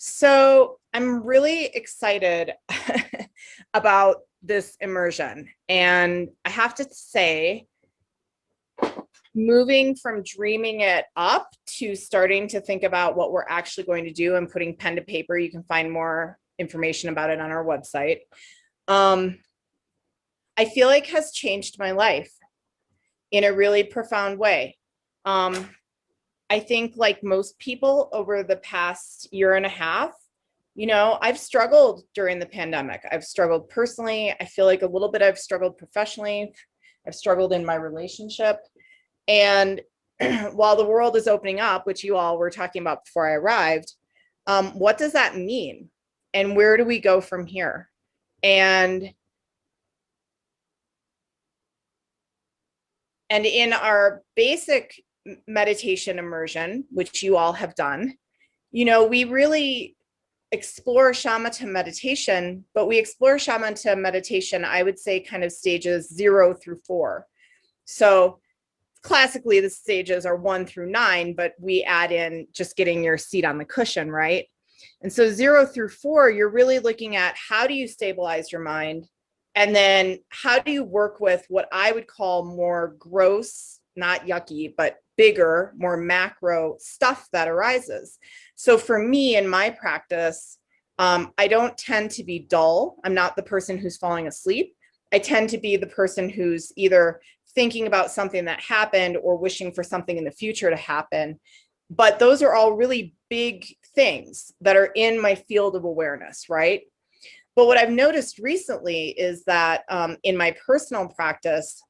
So I'm really excited about this immersion. And I have to say, moving from dreaming it up to starting to think about what we're actually going to do and putting pen to paper, you can find more information about it on our website. I feel like has changed my life in a really profound way. I think like most people over the past year and a half, I've struggled during the pandemic. I've struggled personally. I feel like a little bit I've struggled professionally. I've struggled in my relationship. And while the world is opening up, which you all were talking about before I arrived, what does that mean? And where do we go from here? And in our basic meditation immersion, which you all have done, we really explore shamatha meditation, but we explore shamatha meditation, I would say kind of stages 0 through 4. So classically the stages are 1 through 9, but we add in just getting your seat on the cushion, right? And so 0 through 4, you're really looking at how do you stabilize your mind? And then how do you work with what I would call more gross, not yucky, but bigger, more macro stuff that arises. So for me in my practice, I don't tend to be dull. I'm not the person who's falling asleep. I tend to be the person who's either thinking about something that happened or wishing for something in the future to happen. But those are all really big things that are in my field of awareness, right? But what I've noticed recently is that in my personal practice,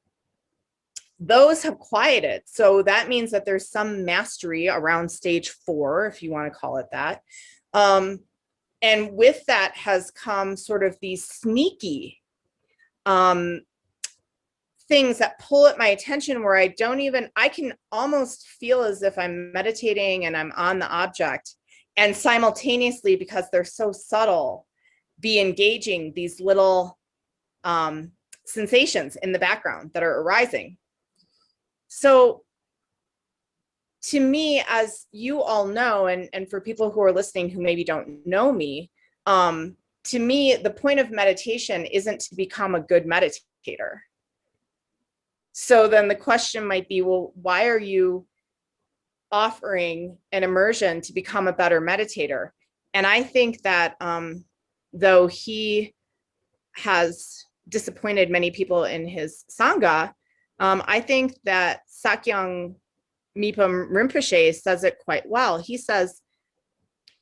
those have quieted. So that means that there's some mastery around stage 4, if you want to call it that. And with that has come sort of these sneaky things that pull at my attention where I can almost feel as if I'm meditating and I'm on the object, and simultaneously, because they're so subtle, be engaging these little sensations in the background that are arising. So to me, as you all know, and for people who are listening who maybe don't know me, to me, the point of meditation isn't to become a good meditator. So then the question might be, well, why are you offering an immersion to become a better meditator? And I think that though he has disappointed many people in his Sangha, I think that Sakyong Mipam Rinpoche says it quite well. He says,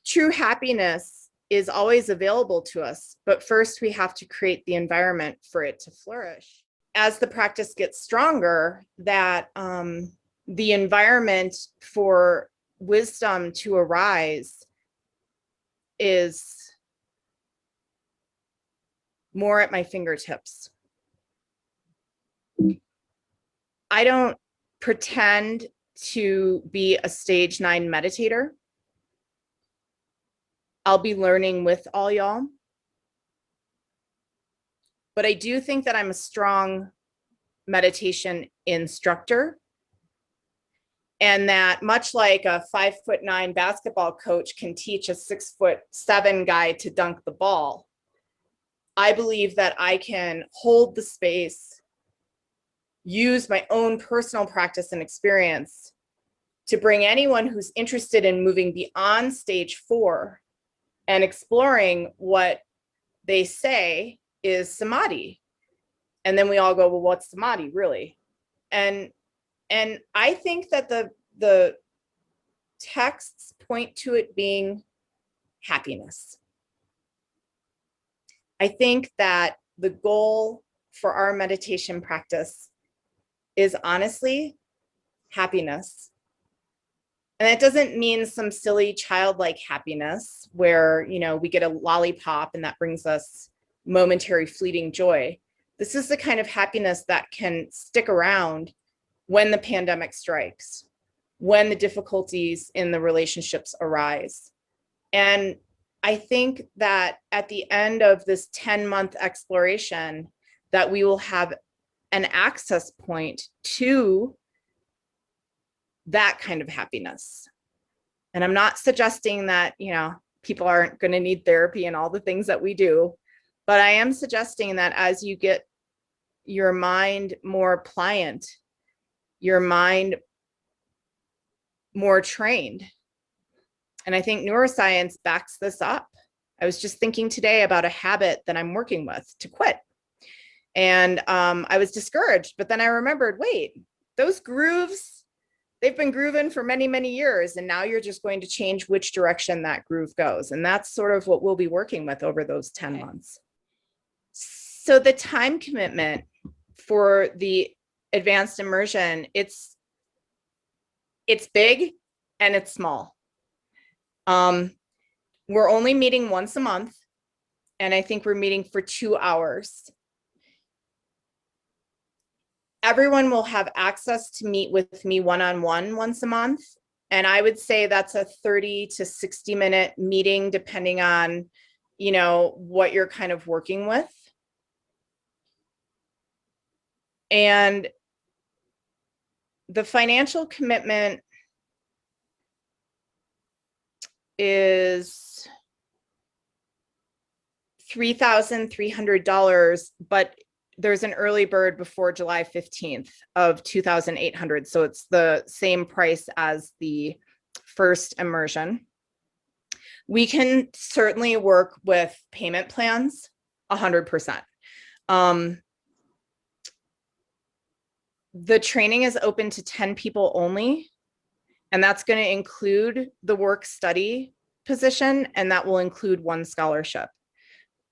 true happiness is always available to us, but first we have to create the environment for it to flourish. As the practice gets stronger, that the environment for wisdom to arise is more at my fingertips. I don't pretend to be a stage 9 meditator. I'll be learning with all y'all. But I do think that I'm a strong meditation instructor, and that much like a 5'9" basketball coach can teach a 6'7" guy to dunk the ball, I believe that I can hold the space, use my own personal practice and experience to bring anyone who's interested in moving beyond stage 4 and exploring what they say is samadhi. And then we all go, well, what's samadhi really? And I think that the texts point to it being happiness. I think that the goal for our meditation practice is honestly happiness. And it doesn't mean some silly childlike happiness where, we get a lollipop and that brings us momentary fleeting joy. This is the kind of happiness that can stick around when the pandemic strikes, when the difficulties in the relationships arise. And I think that at the end of this 10-month exploration, that we will have an access point to that kind of happiness. And I'm not suggesting that, people aren't going to need therapy and all the things that we do. But I am suggesting that as you get your mind more pliant, your mind more trained, and I think neuroscience backs this up. I was just thinking today about a habit that I'm working with to quit. And I was discouraged, but then I remembered, wait, those grooves, they've been grooving for many, many years. And now you're just going to change which direction that groove goes. And that's sort of what we'll be working with over those 10 months. So the time commitment for the advanced immersion, it's big and it's small. We're only meeting once a month, and I think we're meeting for 2 hours. Everyone will have access to meet with me one-on-one once a month. And I would say that's a 30 to 60-minute meeting, depending on, you know, what you're kind of working with. And the financial commitment is $3,300, but there's an early bird before July 15th of 2,800. So it's the same price as the first immersion. We can certainly work with payment plans 100%. The training is open to 10 people only, and that's going to include the work study position, and that will include 1 scholarship.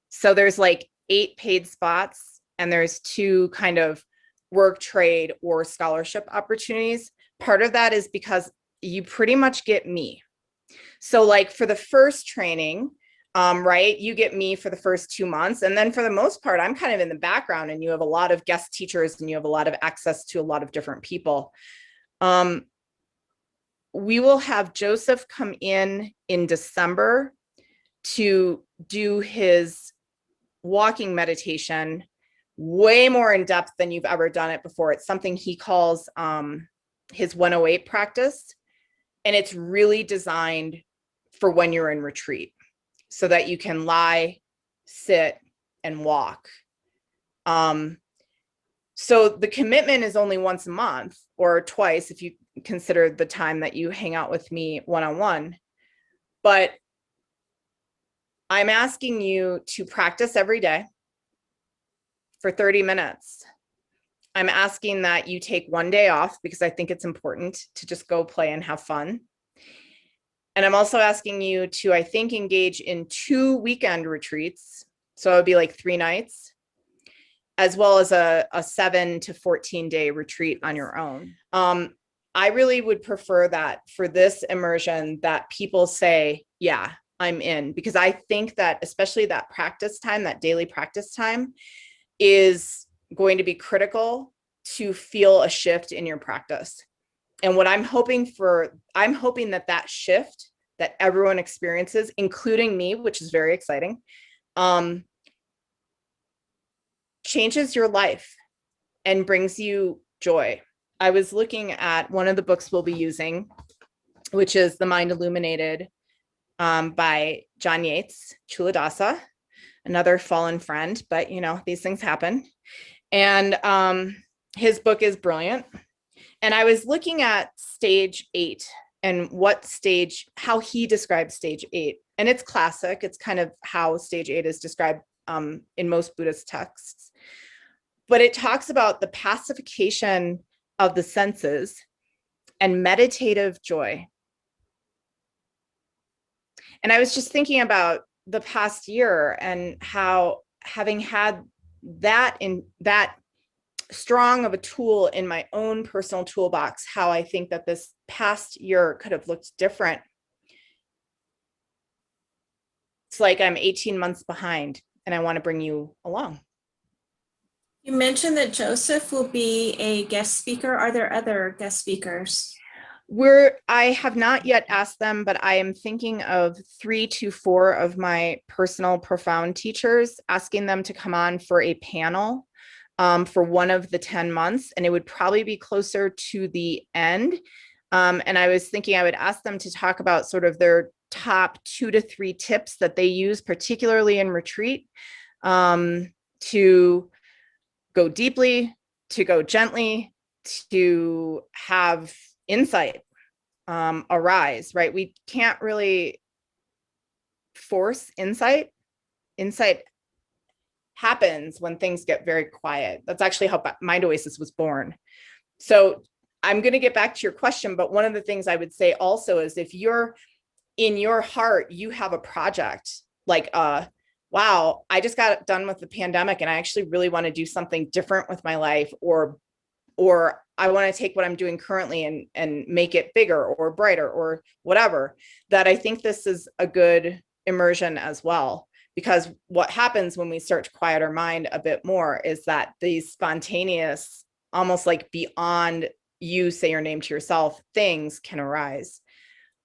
So there's like 8 paid spots, and there's 2 kind of work, trade, or scholarship opportunities. Part of that is because you pretty much get me. So like for the first training, right, you get me for the first 2 months. And then for the most part, I'm kind of in the background, and you have a lot of guest teachers and you have a lot of access to a lot of different people. We will have Joseph come in December to do his walking meditation way more in depth than you've ever done it before. It's something he calls his 108 practice. And it's really designed for when you're in retreat so that you can lie, sit, and walk. So the commitment is only once a month or twice if you consider the time that you hang out with me one-on-one. But I'm asking you to practice every day for 30 minutes. I'm asking that you take 1 day off because I think it's important to just go play and have fun. And I'm also asking you to, I think, engage in 2 weekend retreats. So it would be like 3 nights, as well as a 7 to 14 day retreat on your own. I really would prefer that for this immersion that people say, yeah, I'm in, because I think that especially that practice time, that daily practice time is going to be critical to feel a shift in your practice. And what I'm hoping that that shift that everyone experiences, including me, which is very exciting, changes your life and brings you joy. I was looking at one of the books we'll be using, which is The Mind Illuminated by John Yates Chuladasa, another fallen friend, but you know, these things happen. And his book is brilliant. And I was looking at stage 8 and how he describes stage 8. And it's classic. It's kind of how stage 8 is described in most Buddhist texts. But it talks about the pacification of the senses and meditative joy. And I was just thinking about the past year and how, having had that strong of a tool in my own personal toolbox, how I think that this past year could have looked different. It's like I'm 18 months behind and I want to bring you along. You mentioned that Joseph will be a guest speaker. Are there other guest speakers? I have not yet asked them, but I am thinking of 3 to 4 of my personal profound teachers, asking them to come on for a panel for one of the 10 months. And it would probably be closer to the end. And I was thinking I would ask them to talk about sort of their top 2 to 3 tips that they use, particularly in retreat, to go deeply, to go gently, to have insight arise, right? We can't really force insight. Insight happens when things get very quiet. That's actually how Mind Oasis was born. So I'm going to get back to your question, but one of the things I would say also is if you're in your heart, you have a project like, wow, I just got done with the pandemic and I actually really want to do something different with my life, or I want to take what I'm doing currently and make it bigger or brighter or whatever, that I think this is a good immersion as well. Because what happens when we start to quiet our mind a bit more is that these spontaneous, almost like beyond you say your name to yourself, things can arise.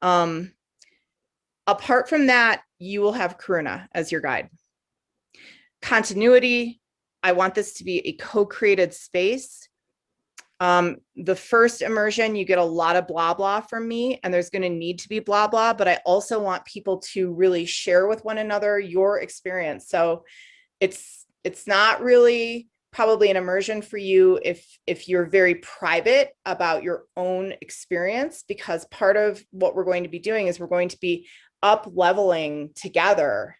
Apart from that, you will have Karuna as your guide. Continuity, I want this to be a co-created space. The first immersion, you get a lot of blah, blah from me, and there's going to need to be blah, blah, but I also want people to really share with one another your experience. So it's not really probably an immersion for you if you're very private about your own experience, because part of what we're going to be doing is we're going to be up leveling together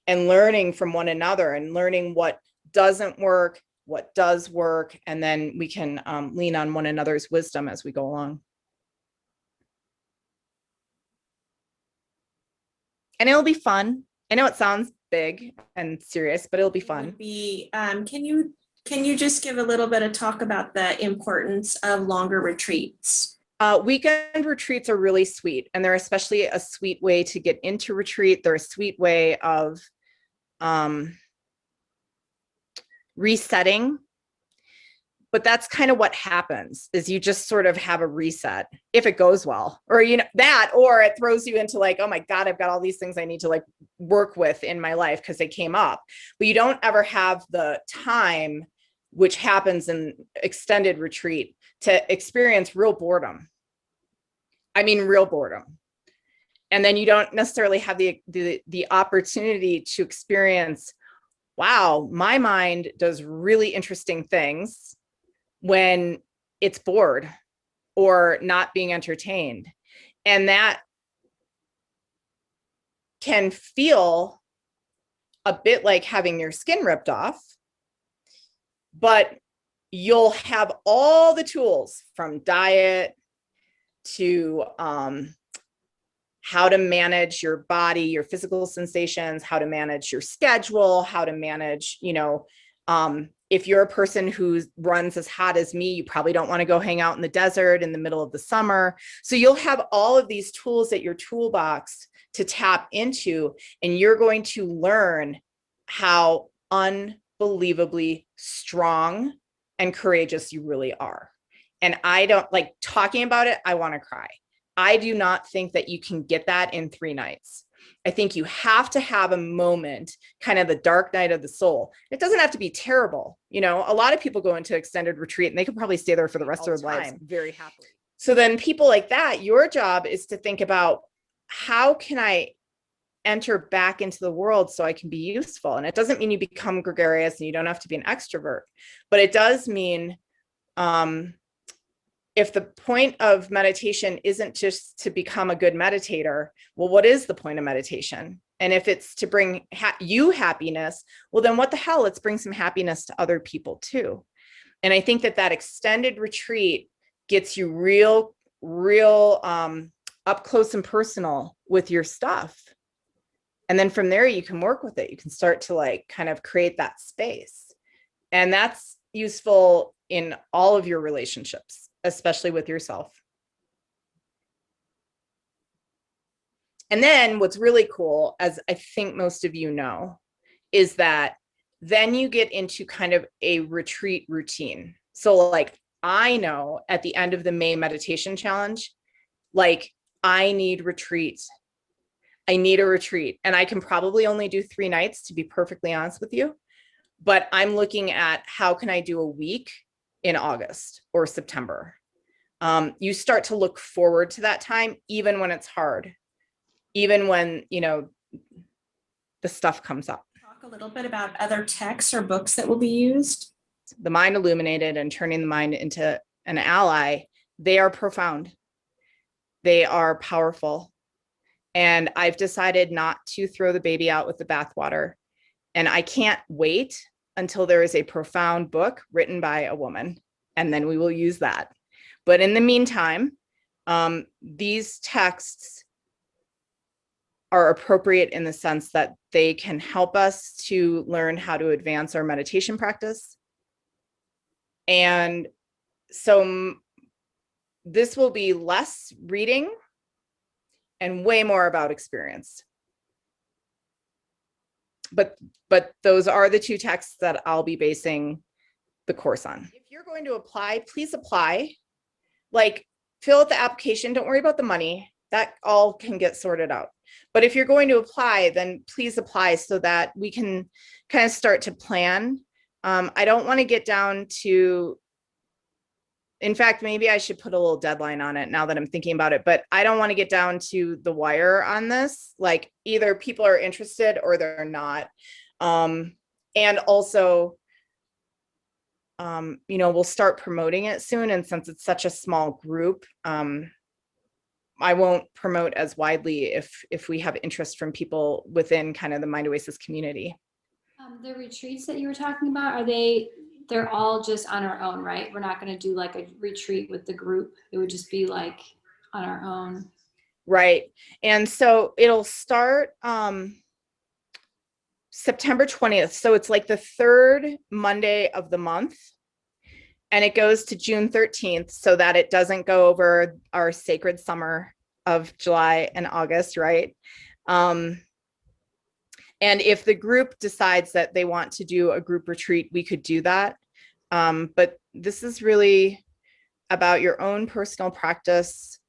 and learning from one another and learning what doesn't work, what does work, and then we can lean on one another's wisdom as we go along. And it'll be fun. I know it sounds big and serious, but it'll be fun. Can you just give a little bit of talk about the importance of longer retreats? Weekend retreats are really sweet, and they're especially a sweet way to get into retreat. They're a sweet way of resetting. But that's kind of what happens, is you just sort of have a reset if it goes well, or, you know, that, or it throws you into like, oh my God, I've got all these things I need to like work with in my life because they came up, but you don't ever have the time, which happens in extended retreat, to experience real boredom. I mean, real boredom. And then you don't necessarily have the opportunity to experience, wow, my mind does really interesting things when it's bored or not being entertained. And that can feel a bit like having your skin ripped off, but you'll have all the tools, from diet to how to manage your body, your physical sensations, how to manage your schedule, how to manage, you know, if you're a person who runs as hot as me, you probably don't want to go hang out in the desert in the middle of the summer. So you'll have all of these tools at your toolbox to tap into, and you're going to learn how unbelievably strong and courageous you really are. And I don't like talking about it. I want to cry. I do not think that you can get that in 3 nights. I think you have to have a moment, kind of the dark night of the soul. It doesn't have to be terrible. You know, a lot of people go into extended retreat and they could probably stay there for the rest of their lives very happily. So then people like that, your job is to think about, how can I enter back into the world so I can be useful? And it doesn't mean you become gregarious and you don't have to be an extrovert, but it does mean, if the point of meditation isn't just to become a good meditator, well, what is the point of meditation? And if it's to bring you happiness, well, then what the hell, let's bring some happiness to other people too. And I think that that extended retreat gets you real up close and personal with your stuff. And then from there, you can work with it. You can start to like kind of create that space. And that's useful in all of your relationships, especially with yourself. And then what's really cool, as I think most of you know, is that then you get into kind of a retreat routine. So like, I know at the end of the May meditation challenge, like, I need retreat. I need a retreat. And I can probably only do 3 nights, to be perfectly honest with you. But I'm looking at, how can I do a week in August or September? You start to look forward to that time, even when it's hard, even when, you know, the stuff comes up. Talk a little bit about other texts or books that will be used. The Mind Illuminated and Turning the Mind into an Ally, they are profound. They are powerful. And I've decided not to throw the baby out with the bathwater. And I can't wait until there is a profound book written by a woman, and then we will use that. But in the meantime, these texts are appropriate in the sense that they can help us to learn how to advance our meditation practice. And so this will be less reading and way more about experience. But those are the two texts that I'll be basing the course on. If you're going to apply, please apply. Like, fill out the application. Don't worry about the money. That all can get sorted out. But if you're going to apply, then please apply so that we can kind of start to plan. I don't want to get down to, in fact, maybe I should put a little deadline on it now that I'm thinking about it, but I don't want to get down to the wire on this. Like, either people are interested or they're not. And also, you know, we'll start promoting it soon. And since it's such a small group, I won't promote as widely if we have interest from people within kind of the Mind Oasis community. The retreats that you were talking about, they're all just on our own, right? We're not going to do like a retreat with the group. It would just be like on our own. Right. And so it'll start September 20th. So it's like the third Monday of the month. And it goes to June 13th so that it doesn't go over our sacred summer of July and August, right? And if the group decides that they want to do a group retreat, we could do that. But this is really about your own personal practice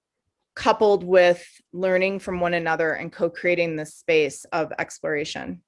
coupled with learning from one another and co-creating this space of exploration.